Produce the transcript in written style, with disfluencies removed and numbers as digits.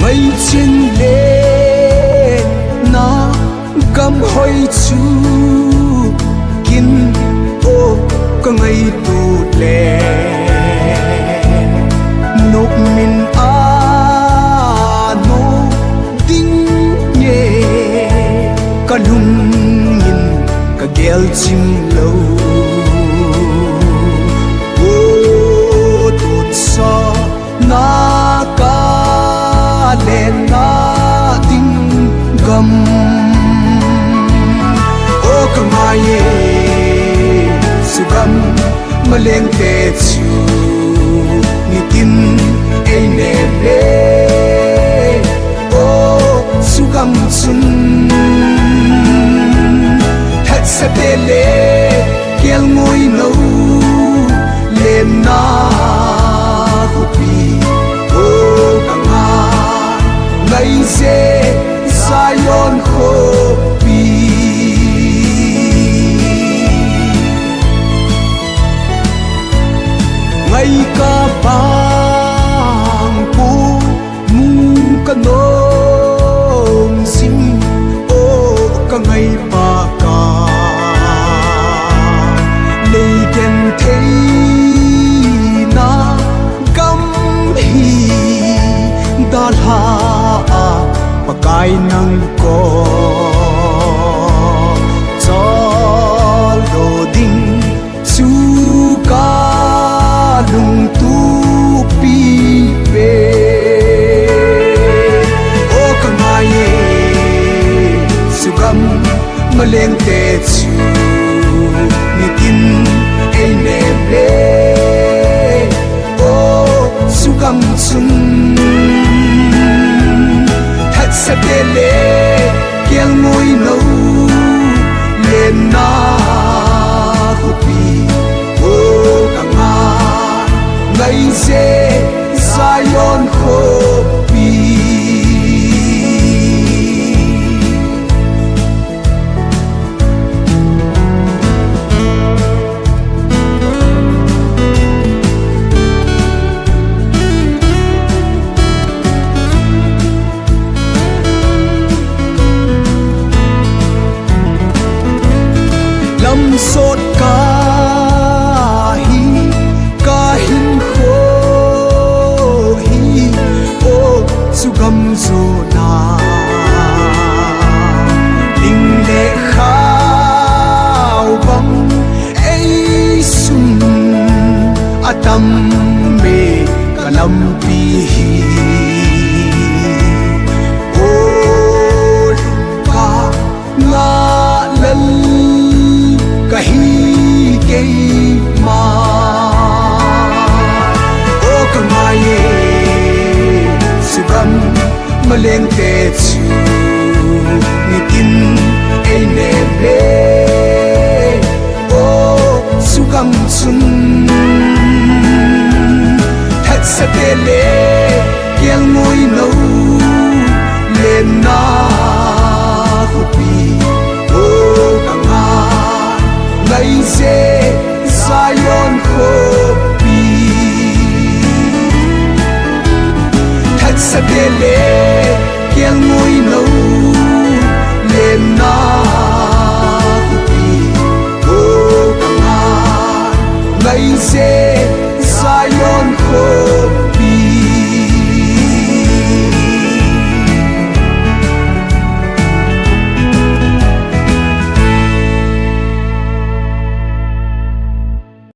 mây trên lên na gam hoi chu kin ô có ngày tu lệ nộp min a nô tinh nhẹ cả lung nhìn cả ghel chim lâu ô tụt sa na ca lên na tinh gam ô cả mai sugam maleng te chu ni tin ei ne le ô sugam sun thật sa te le kel ngoi no le na hupi ô cả ngày se Zion hopi ngày ca bang pu mu ca nong sim ô ca ngày ba ca lấy đèn thấy na gam hi đa la pakai nang ko cho lo ding su ka lung tu pi pe o ka mai sugam maleng te chu ni tin ei ne le o sugam sun sa te le kiel ngoi no le na hupi o ka nga ngày se Zion hopi sốt ca hin khô hi ô su gam zo na linh lệ khao băng ấy sun atam me kalam pi hi ô luka nga lal kahi kei ma o ka mai sugam maleng te chu ni tin ei ne le o sugam sun thật sa te le kiel ngoi no le na hupi o ka nga ngày se Zion hopi thật sa te le kiel ngoi no le na